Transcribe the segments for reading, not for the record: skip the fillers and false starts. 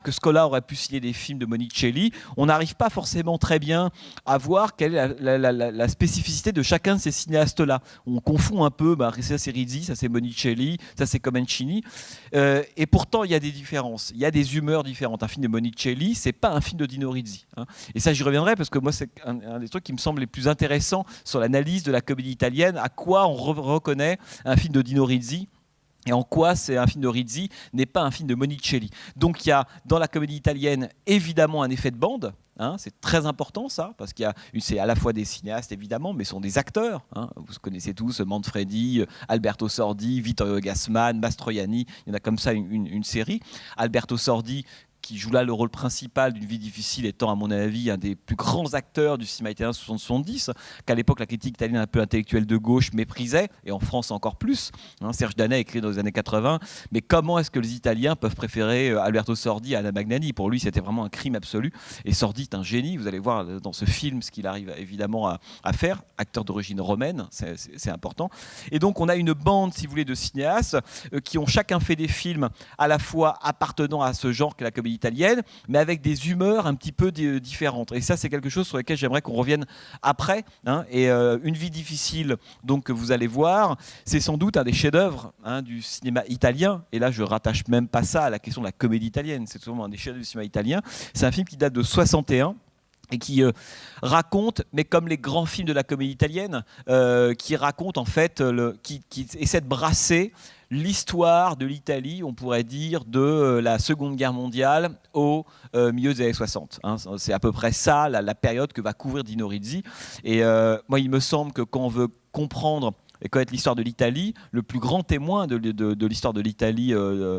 que Scola aurait pu signer des films de Monicelli, on n'arrive pas forcément très bien à voir quelle est la spécificité de chacun de ces cinéastes-là. On confond un peu, ça c'est Rizzi, ça c'est Monicelli, ça c'est Comencini, et pourtant il y a des différences, il y a des humeurs différentes. Un film de Monicelli, c'est pas un film de Dino Rizzi, hein. Et ça j'y reviendrai parce que moi c'est un des trucs qui me semble les plus intéressants sur l'analyse de la comédie italienne, à quoi on reconnaît un film de Dino Rizzi et en quoi c'est un film de Rizzi n'est pas un film de Monicelli. Donc il y a dans la comédie italienne évidemment un effet de bande. Hein, c'est très important ça, parce qu'il y a, c'est à la fois des cinéastes évidemment, mais ce sont des acteurs. Hein. Vous connaissez tous Manfredi, Alberto Sordi, Vittorio Gassman, Mastroianni, il y en a comme ça une série. Alberto Sordi, qui joue là le rôle principal d'une vie difficile, étant à mon avis un des plus grands acteurs du cinéma italien 70, qu'à l'époque la critique italienne un peu intellectuelle de gauche méprisait, et en France encore plus. Hein, Serge Danet écrit dans les années 80, mais comment est-ce que les Italiens peuvent préférer Alberto Sordi à Anna Magnani? Pour lui c'était vraiment un crime absolu, et Sordi est un génie, vous allez voir dans ce film ce qu'il arrive évidemment à faire, acteur d'origine romaine, c'est important. Et donc on a une bande, si vous voulez, de cinéastes qui ont chacun fait des films à la fois appartenant à ce genre qu'est la comédie italienne, mais avec des humeurs un petit peu différentes. Et ça, c'est quelque chose sur lequel j'aimerais qu'on revienne après. Hein. Et Une vie difficile, donc que vous allez voir, c'est sans doute un des chefs-d'œuvre du cinéma italien. Et là, je rattache même pas ça à la question de la comédie italienne. C'est souvent un des chefs-d'œuvre du cinéma italien. C'est un film qui date de 61. Et qui raconte, mais comme les grands films de la comédie italienne, qui raconte en fait, qui essaie de brasser l'histoire de l'Italie, on pourrait dire, de la Seconde Guerre mondiale au milieu des années 60. Hein. C'est à peu près ça, la période que va couvrir Dino Rizzi. Et moi, il me semble que quand on veut comprendre et connaître l'histoire de l'Italie, le plus grand témoin de l'histoire de l'Italie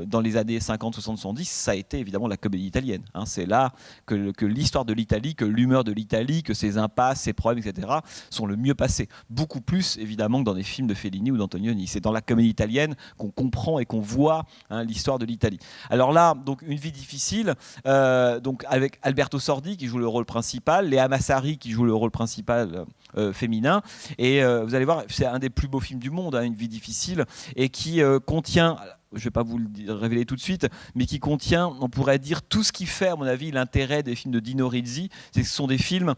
dans les années 50, 60, 70, ça a été évidemment la comédie italienne. Hein. C'est là que l'histoire de l'Italie, que l'humeur de l'Italie, que ses impasses, ses problèmes, etc., sont le mieux passés. Beaucoup plus, évidemment, que dans des films de Fellini ou d'Antonioni. C'est dans la comédie italienne qu'on comprend et qu'on voit l'histoire de l'Italie. Alors là, donc, Une vie difficile, donc avec Alberto Sordi qui joue le rôle principal, Léa Massari qui joue le rôle principal féminin, et vous allez voir, c'est un des plus beaux films du monde, Une vie difficile, et qui contient, je ne vais pas vous le révéler tout de suite, mais qui contient, on pourrait dire, tout ce qui fait, à mon avis, l'intérêt des films de Dino Rizzi. C'est que ce sont des films,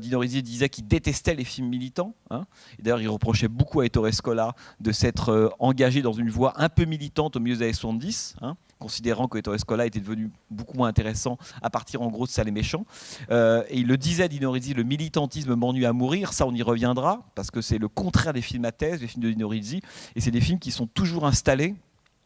Dino Rizzi disait qu'il détestait les films militants. Hein. Et d'ailleurs, il reprochait beaucoup à Ettore Scola de s'être engagé dans une voie un peu militante au milieu des années 70, hein, considérant que Ettore Scola était devenu beaucoup moins intéressant à partir en gros de Ça les méchants. Et il le disait, Dino Rizzi, le militantisme m'ennuie à mourir. Ça, on y reviendra, parce que c'est le contraire des films à thèse, les films de Dino Rizzi. Et c'est des films qui sont toujours installés,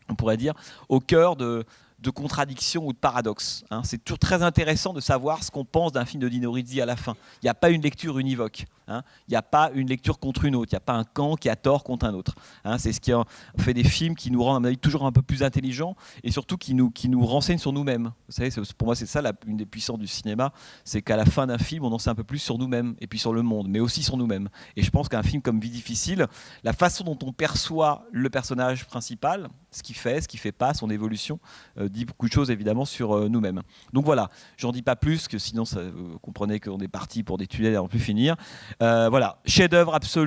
on pourrait dire, au cœur de contradictions ou de paradoxes. Hein. C'est toujours très intéressant de savoir ce qu'on pense d'un film de Dino Rizzi à la fin. Il n'y a pas une lecture univoque. Hein. Il n'y a pas une lecture contre une autre. Il n'y a pas un camp qui a tort contre un autre. Hein. C'est ce qui fait des films qui nous rendent, à mon avis, toujours un peu plus intelligents et surtout qui nous renseignent sur nous-mêmes. Vous savez, pour moi, c'est ça une des puissances du cinéma, c'est qu'à la fin d'un film, on en sait un peu plus sur nous-mêmes et puis sur le monde, mais aussi sur nous-mêmes. Et je pense qu'un film comme Vie difficile, la façon dont on perçoit le personnage principal, ce qu'il fait pas, son évolution, dit beaucoup de choses évidemment sur nous-mêmes. Donc voilà, j'en dis pas plus, que sinon vous comprenez qu'on est parti pour des tunnels et on ne peut plus finir. Voilà, chef-d'œuvre absolu.